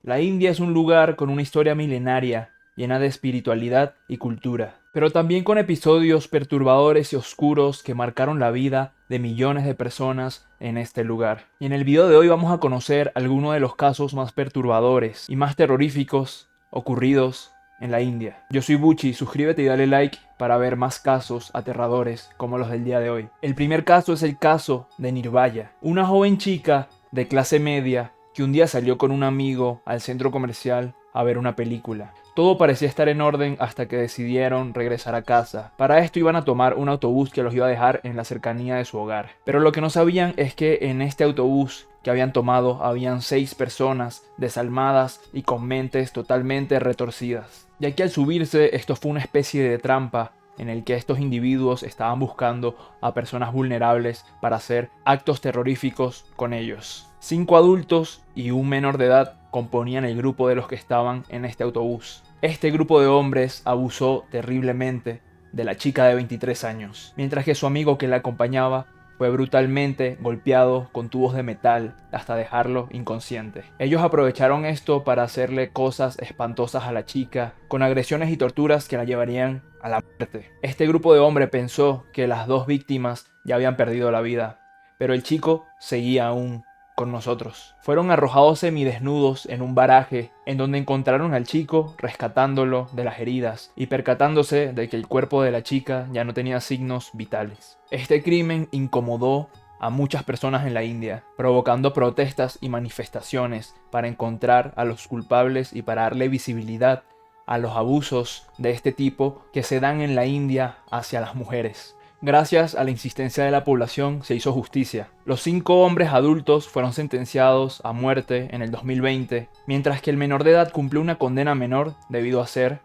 La India es un lugar con una historia milenaria, llena de espiritualidad y cultura, pero también con episodios perturbadores y oscuros que marcaron la vida de millones de personas en este lugar. Y en el video de hoy vamos a conocer algunos de los casos más perturbadores y más terroríficos ocurridos en la India. Yo soy Buchi, suscríbete y dale like para ver más casos aterradores como los del día de hoy. El primer caso es el caso de Nirbhaya, una joven chica de clase media que un día salió con un amigo al centro comercial a ver una película. Todo parecía estar en orden hasta que decidieron regresar a casa. Para esto iban a tomar un autobús que los iba a dejar en la cercanía de su hogar. Pero lo que no sabían es que en este autobús que habían tomado habían 6 personas desalmadas y con mentes totalmente retorcidas. Ya que al subirse esto fue una especie de trampa en el que estos individuos estaban buscando a personas vulnerables para hacer actos terroríficos con ellos. 5 adultos y un menor de edad componían el grupo de los que estaban en este autobús. Este grupo de hombres abusó terriblemente de la chica de 23 años, mientras que su amigo que la acompañaba fue brutalmente golpeado con tubos de metal hasta dejarlo inconsciente. Ellos aprovecharon esto para hacerle cosas espantosas a la chica, con agresiones y torturas que la llevarían a la muerte. Este grupo de hombres pensó que las 2 víctimas ya habían perdido la vida, pero el chico seguía aún con nosotros. Fueron arrojados semidesnudos en un paraje en donde encontraron al chico rescatándolo de las heridas y percatándose de que el cuerpo de la chica ya no tenía signos vitales. Este crimen incomodó a muchas personas en la India, provocando protestas y manifestaciones para encontrar a los culpables y para darle visibilidad a los abusos de este tipo que se dan en la India hacia las mujeres. Gracias a la insistencia de la población se hizo justicia. Los 5 hombres adultos fueron sentenciados a muerte en el 2020, mientras que el menor de edad cumplió una condena menor debido a ser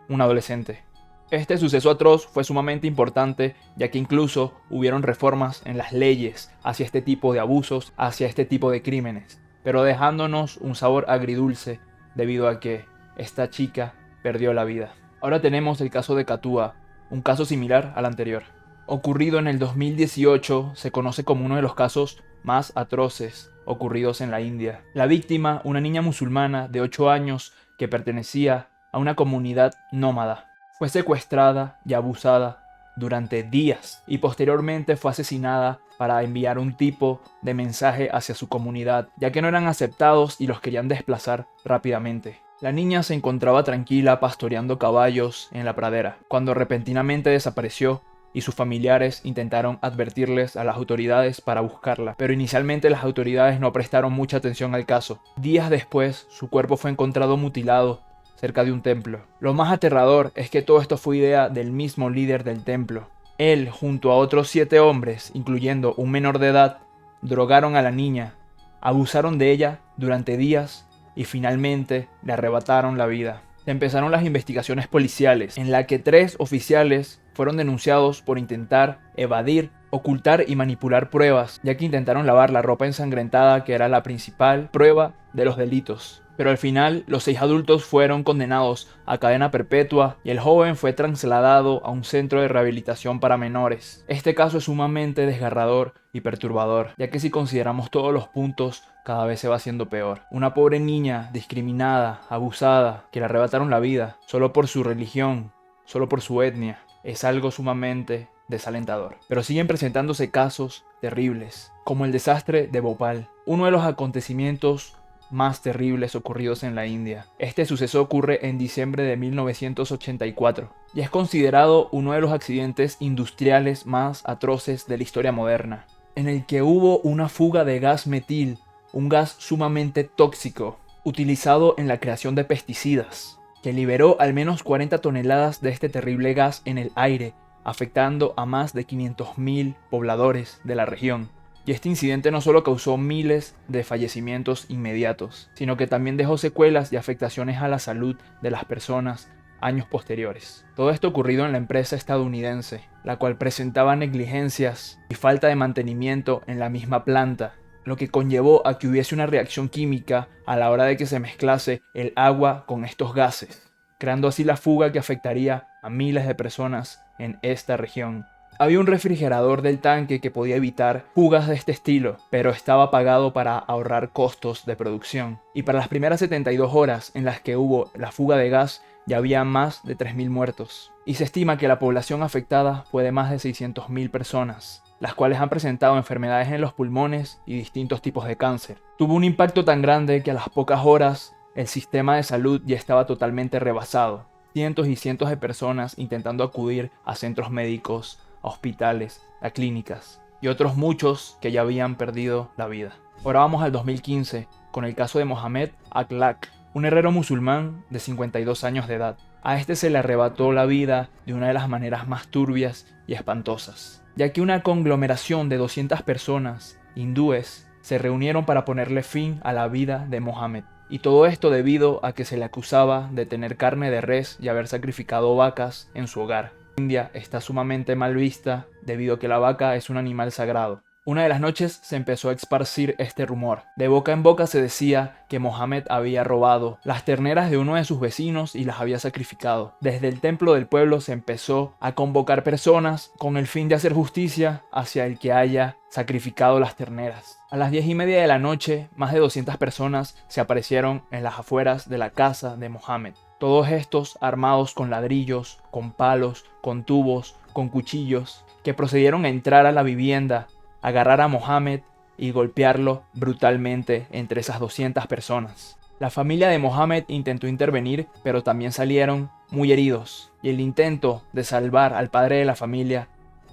un adolescente. Este suceso atroz fue sumamente importante, ya que incluso hubieron reformas en las leyes hacia este tipo de abusos, hacia este tipo de crímenes, pero dejándonos un sabor agridulce debido a que esta chica perdió la vida. Ahora tenemos el caso de Katua, un caso similar al anterior. Ocurrido en el 2018, se conoce como uno de los casos más atroces ocurridos en la India. La víctima, una niña musulmana de 8 años que pertenecía a una comunidad nómada, fue secuestrada y abusada durante días y posteriormente fue asesinada para enviar un tipo de mensaje hacia su comunidad, ya que no eran aceptados y los querían desplazar rápidamente. La niña se encontraba tranquila pastoreando caballos en la pradera, cuando repentinamente desapareció y sus familiares intentaron advertirles a las autoridades para buscarla, pero inicialmente las autoridades no prestaron mucha atención al caso. Días después, su cuerpo fue encontrado mutilado cerca de un templo. Lo más aterrador es que todo esto fue idea del mismo líder del templo. Él, junto a otros 7 hombres, incluyendo un menor de edad, drogaron a la niña, abusaron de ella durante días y finalmente le arrebataron la vida. Empezaron las investigaciones policiales, en la que 3 oficiales fueron denunciados por intentar evadir, ocultar y manipular pruebas, ya que intentaron lavar la ropa ensangrentada que era la principal prueba de los delitos. Pero al final, los 6 adultos fueron condenados a cadena perpetua y el joven fue trasladado a un centro de rehabilitación para menores. Este caso es sumamente desgarrador y perturbador, ya que si consideramos todos los puntos, cada vez se va haciendo peor. Una pobre niña discriminada, abusada, que le arrebataron la vida solo por su religión, solo por su etnia, es algo sumamente desalentador. Pero siguen presentándose casos terribles, como el desastre de Bhopal, uno de los acontecimientos más terribles ocurridos en la India. Este suceso ocurre en diciembre de 1984 y es considerado uno de los accidentes industriales más atroces de la historia moderna, en el que hubo una fuga de gas metil, un gas sumamente tóxico, utilizado en la creación de pesticidas, que liberó al menos 40 toneladas de este terrible gas en el aire, afectando a más de 500.000 pobladores de la región. Y este incidente no solo causó miles de fallecimientos inmediatos, sino que también dejó secuelas y afectaciones a la salud de las personas años posteriores. Todo esto ocurrido en la empresa estadounidense, la cual presentaba negligencias y falta de mantenimiento en la misma planta, lo que conllevó a que hubiese una reacción química a la hora de que se mezclase el agua con estos gases, creando así la fuga que afectaría a miles de personas en esta región. Había un refrigerador del tanque que podía evitar fugas de este estilo, pero estaba apagado para ahorrar costos de producción. Y para las primeras 72 horas en las que hubo la fuga de gas, ya había más de 3.000 muertos. Y se estima que la población afectada fue de más de 600.000 personas, las cuales han presentado enfermedades en los pulmones y distintos tipos de cáncer. Tuvo un impacto tan grande que a las pocas horas el sistema de salud ya estaba totalmente rebasado. Cientos y cientos de personas intentando acudir a centros médicos, a hospitales, a clínicas, y otros muchos que ya habían perdido la vida. Ahora vamos al 2015, con el caso de Mohamed Akhlaq, un herrero musulmán de 52 años de edad. A este se le arrebató la vida de una de las maneras más turbias y espantosas, ya que una conglomeración de 200 personas hindúes se reunieron para ponerle fin a la vida de Mohamed. Y todo esto debido a que se le acusaba de tener carne de res y haber sacrificado vacas en su hogar. India está sumamente mal vista debido a que la vaca es un animal sagrado. Una de las noches se empezó a esparcir este rumor. De boca en boca se decía que Mohamed había robado las terneras de uno de sus vecinos y las había sacrificado. Desde el templo del pueblo se empezó a convocar personas con el fin de hacer justicia hacia el que haya sacrificado las terneras. A las 10:30 de la noche, más de 200 personas se aparecieron en las afueras de la casa de Mohamed. Todos estos armados con ladrillos, con palos, con tubos, con cuchillos, que procedieron a entrar a la vivienda, agarrar a Mohamed y golpearlo brutalmente entre esas 200 personas. La familia de Mohamed intentó intervenir, pero también salieron muy heridos, y el intento de salvar al padre de la familia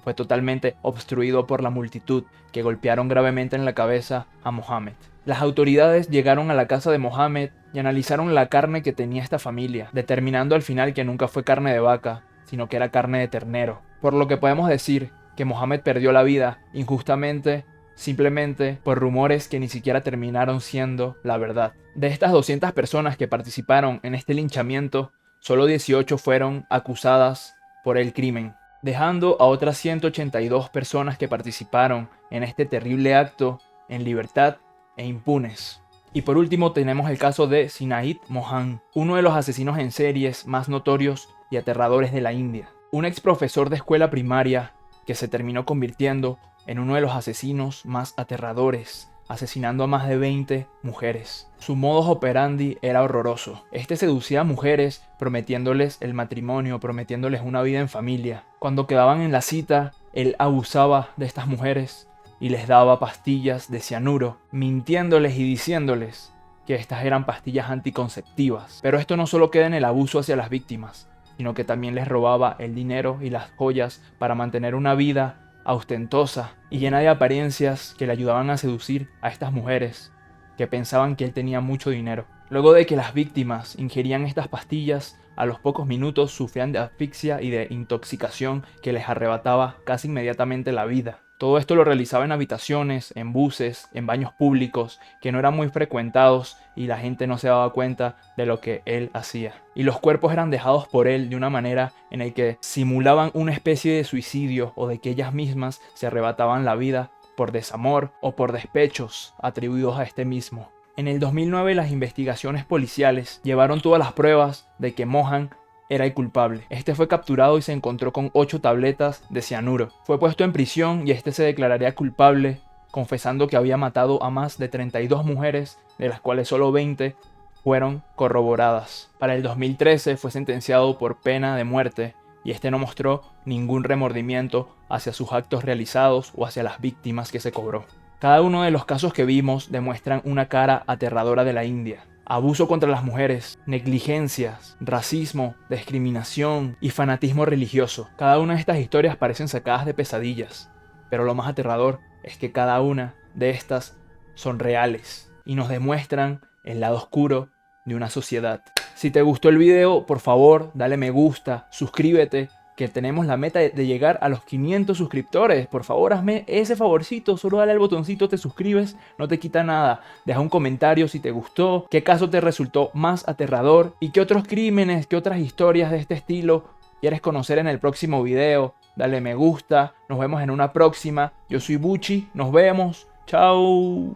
fue totalmente obstruido por la multitud, que golpearon gravemente en la cabeza a Mohamed. Las autoridades llegaron a la casa de Mohamed y analizaron la carne que tenía esta familia, determinando al final que nunca fue carne de vaca, sino que era carne de ternero. Por lo que podemos decir que Mohamed perdió la vida injustamente, simplemente por rumores que ni siquiera terminaron siendo la verdad. De estas 200 personas que participaron en este linchamiento, solo 18 fueron acusadas por el crimen, dejando a otras 182 personas que participaron en este terrible acto en libertad e impunes. Y por último tenemos el caso de Sinaid Mohan, uno de los asesinos en series más notorios y aterradores de la India. Un ex profesor de escuela primaria que se terminó convirtiendo en uno de los asesinos más aterradores, asesinando a más de 20 mujeres. Su modus operandi era horroroso. Este seducía a mujeres prometiéndoles el matrimonio, prometiéndoles una vida en familia. Cuando quedaban en la cita, él abusaba de estas mujeres y les daba pastillas de cianuro, mintiéndoles y diciéndoles que estas eran pastillas anticonceptivas. Pero esto no solo queda en el abuso hacia las víctimas, sino que también les robaba el dinero y las joyas para mantener una vida ostentosa y llena de apariencias que le ayudaban a seducir a estas mujeres que pensaban que él tenía mucho dinero. Luego de que las víctimas ingerían estas pastillas, a los pocos minutos sufrían de asfixia y de intoxicación que les arrebataba casi inmediatamente la vida. Todo esto lo realizaba en habitaciones, en buses, en baños públicos que no eran muy frecuentados y la gente no se daba cuenta de lo que él hacía. Y los cuerpos eran dejados por él de una manera en la que simulaban una especie de suicidio o de que ellas mismas se arrebataban la vida por desamor o por despechos atribuidos a este mismo. En el 2009 las investigaciones policiales llevaron todas las pruebas de que Mohan era el culpable. Este fue capturado y se encontró con 8 tabletas de cianuro. Fue puesto en prisión y este se declararía culpable, confesando que había matado a más de 32 mujeres, de las cuales solo 20 fueron corroboradas. Para el 2013 fue sentenciado por pena de muerte y este no mostró ningún remordimiento hacia sus actos realizados o hacia las víctimas que se cobró. Cada uno de los casos que vimos demuestran una cara aterradora de la India. Abuso contra las mujeres, negligencias, racismo, discriminación y fanatismo religioso. Cada una de estas historias parecen sacadas de pesadillas, pero lo más aterrador es que cada una de estas son reales y nos demuestran el lado oscuro de una sociedad. Si te gustó el video, por favor, dale me gusta, suscríbete, que tenemos la meta de llegar a los 500 suscriptores. Por favor, hazme ese favorcito, solo dale al botoncito, te suscribes, no te quita nada. Deja un comentario si te gustó, qué caso te resultó más aterrador y qué otros crímenes, qué otras historias de este estilo quieres conocer en el próximo video. Dale me gusta, nos vemos en una próxima. Yo soy Buchi, nos vemos, chao.